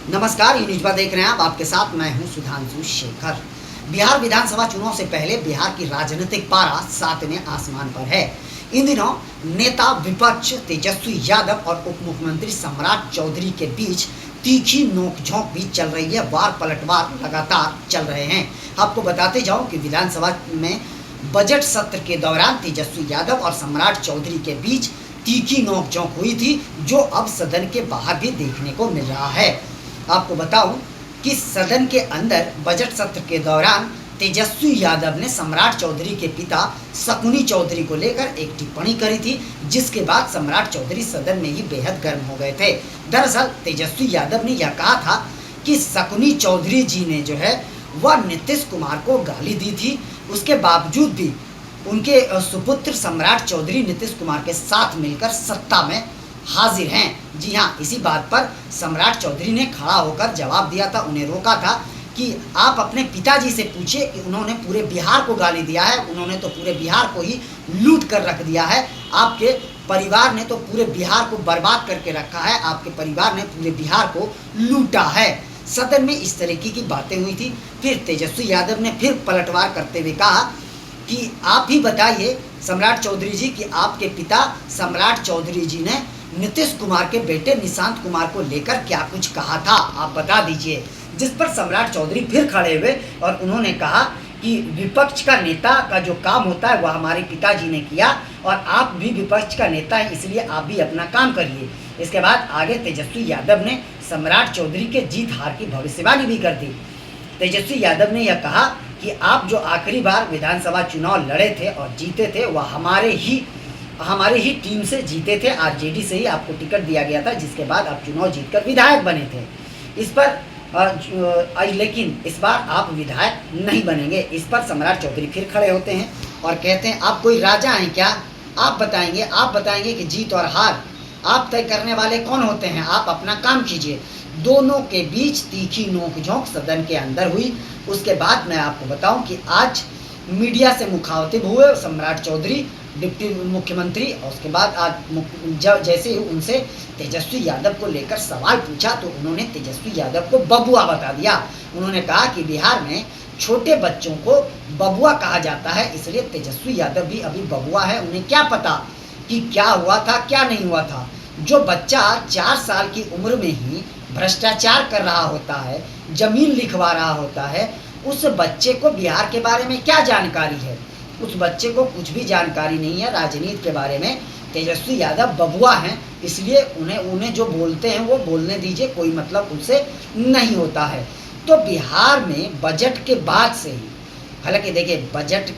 नमस्कार, ये न्यूज़ देख रहे हैं आप। आपके साथ मैं हूं सुधांशु शेखर। बिहार विधानसभा चुनाव से पहले बिहार की राजनीतिक पारा सातवें आसमान पर है। इन दिनों नेता विपक्ष तेजस्वी यादव और उप मुख्यमंत्री सम्राट चौधरी के बीच तीखी नोकझोंक भी चल रही है। वार पलटवार लगातार चल रहे हैं। आपको बताते जाऊं कि विधानसभा में बजट सत्र के दौरान तेजस्वी यादव और सम्राट चौधरी के बीच तीखी नोकझोंक हुई थी, जो अब सदन के बाहर भी देखने को मिल रहा है। आपको बताऊं कि सदन के अंदर बजट सत्र के दौरान तेजस्वी यादव ने सम्राट चौधरी के पिता शकुनी चौधरी को लेकर एक टिप्पणी करी थी, जिसके बाद सम्राट चौधरी सदन में ही बेहद गर्म हो गए थे। दरअसल तेजस्वी यादव ने यह कहा था कि शकुनी चौधरी जी ने जो है वह नीतीश कुमार को गाली दी थी, उसके बावजूद भी उनके सुपुत्र सम्राट चौधरी नीतीश कुमार के साथ मिलकर सत्ता में हाजिर हैं। जी हाँ, इसी बात पर सम्राट चौधरी ने खड़ा होकर जवाब दिया था, उन्हें रोका था कि आप अपने पिताजी से पूछिए कि उन्होंने पूरे बिहार को गाली दिया है, उन्होंने तो पूरे बिहार को ही लूट कर रख दिया है। आपके परिवार ने तो पूरे बिहार को बर्बाद करके रखा है, आपके परिवार ने पूरे बिहार को लूटा है। सदन में इस तरीके की बातें हुई थी। फिर तेजस्वी यादव ने फिर पलटवार करते हुए कहा कि आप ही बताइए सम्राट चौधरी जी कि आपके पिता सम्राट चौधरी जी ने नीतीश कुमार के बेटे निशांत कुमार को लेकर क्या कुछ कहा था, आप बता दीजिए। जिस पर सम्राट चौधरी फिर खड़े हुए और उन्होंने कहा कि विपक्ष का नेता का जो काम होता है वह हमारे पिताजी ने किया और आप भी विपक्ष का नेता है, इसलिए आप भी अपना काम करिए। इसके बाद आगे तेजस्वी यादव ने सम्राट चौधरी के जीत हार की भविष्यवाणी भी कर दी। तेजस्वी यादव ने यह कहा कि आप जो आखिरी बार विधानसभा चुनाव लड़े थे और जीते थे वह हमारे ही टीम से जीते थे, आरजेडी से ही आपको टिकट दिया गया था, जिसके बाद आप चुनाव जीतकर विधायक बने थे। इस पर लेकिन इस बार आप विधायक नहीं बनेंगे। इस पर सम्राट चौधरी फिर खड़े होते हैं और कहते हैं आप कोई राजा हैं क्या? आप बताएंगे कि जीत और हार आप तय करने वाले कौन होते हैं? आप अपना काम कीजिए। दोनों के बीच तीखी नोकझोंक सदन के अंदर हुई। उसके बाद मैं आपको बताऊं कि आज मीडिया से मुखातिब हुए सम्राट चौधरी डिप्टी मुख्यमंत्री, और उसके बाद आज जैसे ही उनसे तेजस्वी यादव को लेकर सवाल पूछा तो उन्होंने तेजस्वी यादव को बबुआ बता दिया। उन्होंने कहा कि बिहार में छोटे बच्चों को बबुआ कहा जाता है, इसलिए तेजस्वी यादव भी अभी बबुआ है। उन्हें क्या पता कि क्या हुआ था क्या नहीं हुआ था। जो बच्चा 4 साल की उम्र में ही भ्रष्टाचार कर रहा होता है, जमीन लिखवा रहा होता है, उस बच्चे को बिहार के बारे में क्या जानकारी है? उस बच्चे को कुछ भी जानकारी नहीं है राजनीति के बारे में। तेजस्वी यादव बबुआ हैं, इसलिए उन्हें जो बोलते हैं वो बोलने दीजिए, कोई मतलब उनसे नहीं होता है। तो बिहार में बजट के बाद से ही, हालांकि देखिए बजट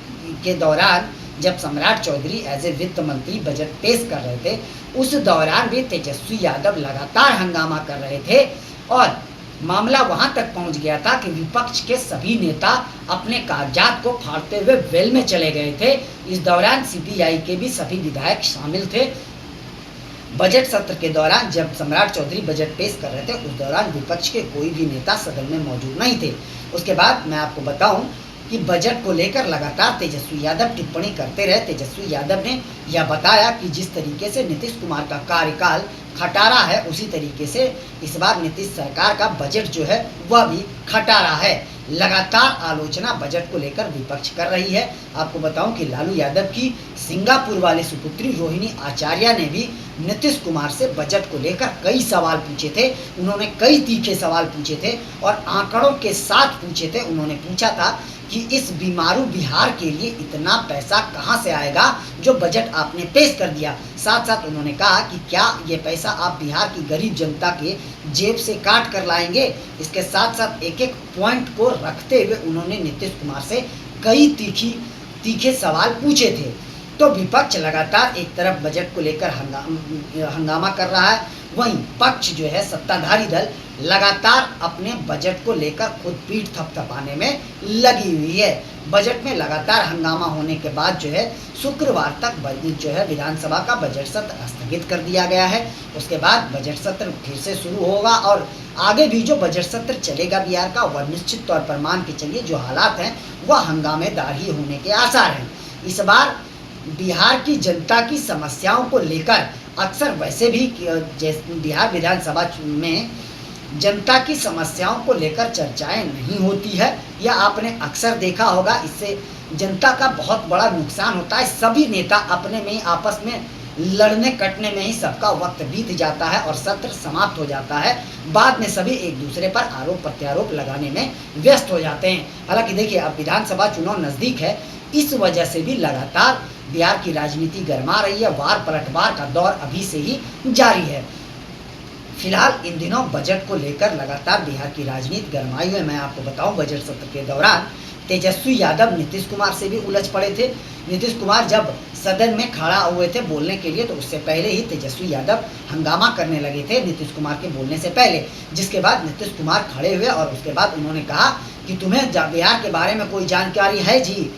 के दौरान जब सम्राट चौधरी एज ए वित्त मंत्री बजट पेश कर रहे थे, उस दौरान भी तेजस्वी यादव लगातार हंगामा कर रहे थे और मामला वहां तक पहुंच गया था कि विपक्ष के सभी नेता अपने कागजात को फाड़ते हुए वेल में चले गए थे। इस दौरान सीपीआई के भी सभी विधायक शामिल थे। बजट सत्र के दौरान जब सम्राट चौधरी बजट पेश कर रहे थे, उस दौरान विपक्ष के कोई भी नेता सदन में मौजूद नहीं थे। उसके बाद मैं आपको बताऊं कि बजट को लेकर लगातार तेजस्वी यादव टिप्पणी करते रहे। तेजस्वी यादव ने यह बताया कि जिस तरीके से नीतीश कुमार का कार्यकाल खटारा है, उसी तरीके से इस बार नीतीश सरकार का बजट जो है वह भी खटारा है। लगातार आलोचना बजट को लेकर विपक्ष कर रही है। आपको बताऊं कि लालू यादव की सिंगापुर वाली सुपुत्री रोहिणी आचार्य ने भी नीतीश कुमार से बजट को लेकर कई सवाल पूछे थे। उन्होंने कई तीखे सवाल पूछे थे और आंकड़ों के साथ पूछे थे। उन्होंने पूछा था कि इस बीमारू बिहार के लिए इतना पैसा कहां से आएगा जो बजट आपने पेश कर दिया। साथ साथ उन्होंने कहा कि क्या ये पैसा आप बिहार की गरीब जनता के जेब से काट कर लाएंगे। इसके साथ साथ एक एक पॉइंट को रखते हुए उन्होंने नीतीश कुमार से कई तीखे सवाल पूछे थे। तो विपक्ष लगातार एक तरफ बजट को लेकर हंगामा कर रहा है, वहीं पक्ष जो है सत्ताधारी दल लगातार अपने बजट को लेकर खुद पीठ थपथपाने में लगी हुई है। बजट में लगातार हंगामा होने के बाद जो है शुक्रवार तक जो है विधानसभा का बजट सत्र स्थगित कर दिया गया है। उसके बाद बजट सत्र फिर से शुरू होगा और आगे भी जो बजट सत्र चलेगा बिहार का, वह निश्चित तौर पर मान के चलिए जो हालात हैं वह हंगामेदार ही होने के आसार हैं। इस बार बिहार की जनता की समस्याओं को लेकर अक्सर वैसे भी बिहार विधानसभा में जनता की समस्याओं को लेकर चर्चाएं नहीं होती है। यह आपने अक्सर देखा होगा, इससे जनता का बहुत बड़ा नुकसान होता है। सभी नेता अपने में ही आपस में लड़ने कटने में ही सबका वक्त बीत जाता है और सत्र समाप्त हो जाता है। बाद में सभी एक दूसरे पर आरोप प्रत्यारोप लगाने में व्यस्त हो जाते हैं। हालांकि देखिए, अब विधानसभा चुनाव नज़दीक है, इस वजह से भी लगातार बिहार की राजनीति गर्मा रही है। वार पलटवार का दौर अभी से ही जारी है। फिलहाल इन दिनों बजट को लेकर लगातार बिहार की राजनीति गरमाई हुई है। मैं आपको बताऊं, बजट सत्र के दौरान तेजस्वी यादव नीतीश कुमार से भी उलझ पड़े थे। नीतीश कुमार जब सदन में खड़ा हुए थे बोलने के लिए, तो उससे पहले ही तेजस्वी यादव हंगामा करने लगे थे नीतीश कुमार के बोलने से पहले। जिसके बाद नीतीश कुमार खड़े हुए और उसके बाद उन्होंने कहा कि तुम्हें बिहार के बारे में कोई जानकारी है जी?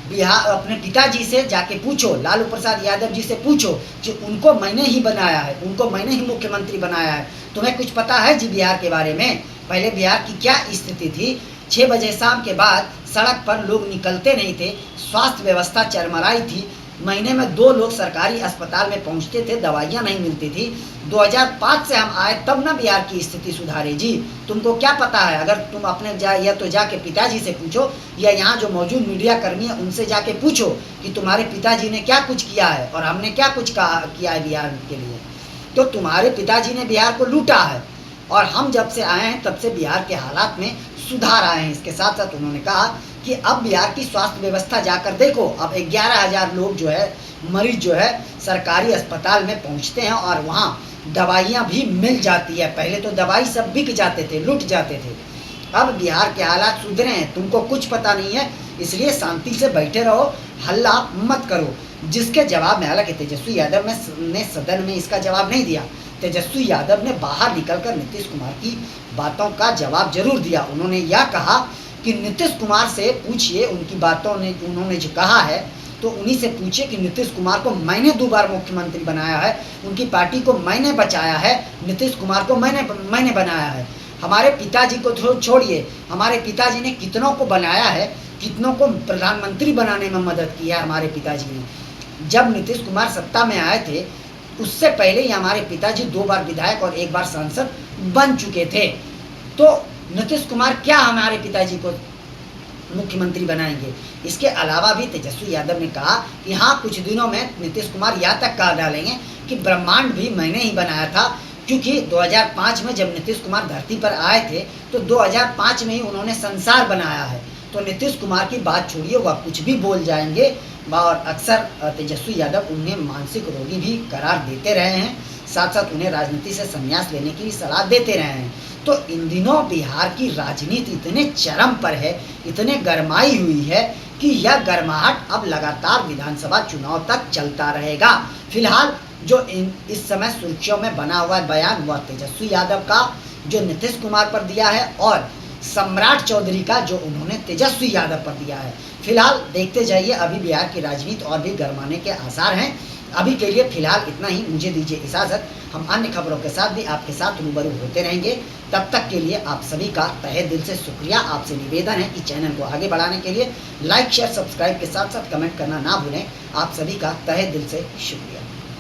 बिहार अपने पिताजी से जाके पूछो, लालू प्रसाद यादव जी से पूछो कि उनको मैंने ही बनाया है, उनको मैंने ही मुख्यमंत्री बनाया है। तुम्हें कुछ पता है जी बिहार के बारे में? पहले बिहार की क्या स्थिति थी? 6 बजे शाम के बाद सड़क पर लोग निकलते नहीं थे, स्वास्थ्य व्यवस्था चरमराई थी, महीने में 2 लोग सरकारी अस्पताल में पहुंचते थे, दवाइयां नहीं मिलती थी। 2005 से हम आए तब ना बिहार की स्थिति सुधारी जी। तुमको क्या पता है? अगर तुम अपने या तो जाके पिताजी से पूछो या यहाँ जो मौजूद मीडिया कर्मी है उनसे जाके पूछो कि तुम्हारे पिताजी ने क्या कुछ किया है और हमने क्या कुछ किया है बिहार के लिए। तो तुम्हारे पिताजी ने बिहार को लूटा है और हम जब से आए हैं तब से बिहार के हालात में सुधार आए हैं। इसके साथ साथ उन्होंने कहा कि अब बिहार की स्वास्थ्य व्यवस्था जाकर देखो, अब 11,000 लोग जो है, मरीज जो है सरकारी अस्पताल में पहुंचते हैं और वहाँ दवाइयाँ भी मिल जाती है। पहले तो दवाई सब बिक जाते थे, लूट जाते थे। अब बिहार के हालात सुधरे हैं, तुमको कुछ पता नहीं है, इसलिए शांति से बैठे रहो, हल्ला मत करो। जिसके जवाब में हालांकि तेजस्वी यादव ने सदन में इसका जवाब नहीं दिया। तेजस्वी यादव ने बाहर निकलकर नीतीश कुमार की बातों का जवाब जरूर दिया। उन्होंने यह कहा कि नीतीश कुमार से पूछिए, उनकी बातों ने उन्होंने जो कहा है तो उन्हीं से पूछिए कि नीतीश कुमार को मैंने 2 बार मुख्यमंत्री बनाया है, उनकी पार्टी को मैंने बचाया है, नीतीश कुमार को मैंने बनाया है। हमारे पिताजी को छोड़िए, हमारे पिताजी ने कितनों को बनाया है, कितनों को प्रधानमंत्री बनाने में मदद की है हमारे पिताजी ने। जब नीतीश कुमार सत्ता में आए थे उससे पहले ही हमारे पिताजी 2 बार विधायक और 1 बार सांसद बन चुके थे। तो नीतीश कुमार क्या हमारे पिताजी को मुख्यमंत्री बनाएंगे? इसके अलावा भी तेजस्वी यादव ने कहा कि हाँ, कुछ दिनों में नीतीश कुमार यहाँ तक कह डालेंगे कि ब्रह्मांड भी मैंने ही बनाया था, क्योंकि 2005 में जब नीतीश कुमार धरती पर आए थे तो 2005 में ही उन्होंने संसार बनाया है। तो नीतीश कुमार की बात छोड़िए, वह कुछ भी बोल जाएंगे और अक्सर तेजस्वी यादव उन्हें मानसिक रोगी भी करार देते रहे हैं, साथ साथ उन्हें राजनीति से संन्यास लेने की भी सलाह देते रहे हैं। तो इन दिनों बिहार की राजनीति इतने चरम पर है, इतने गरमाई हुई है कि यह गर्माहट अब लगातार विधानसभा चुनाव तक चलता रहेगा। फिलहाल जो इस समय सुर्खियों में बना हुआ बयान वह तेजस्वी यादव का जो नीतीश कुमार पर दिया है और सम्राट चौधरी का जो उन्होंने तेजस्वी यादव पर दिया है। फिलहाल देखते जाइए, अभी बिहार की राजनीति और भी गरमाने के आसार हैं। अभी के लिए फिलहाल इतना ही, मुझे दीजिए इजाज़त। हम अन्य खबरों के साथ भी आपके साथ रूबरू होते रहेंगे। तब तक के लिए आप सभी का तहे दिल से शुक्रिया। आपसे निवेदन है कि चैनल को आगे बढ़ाने के लिए लाइक शेयर सब्सक्राइब के साथ साथ कमेंट करना ना भूलें। आप सभी का तहे दिल से शुक्रिया।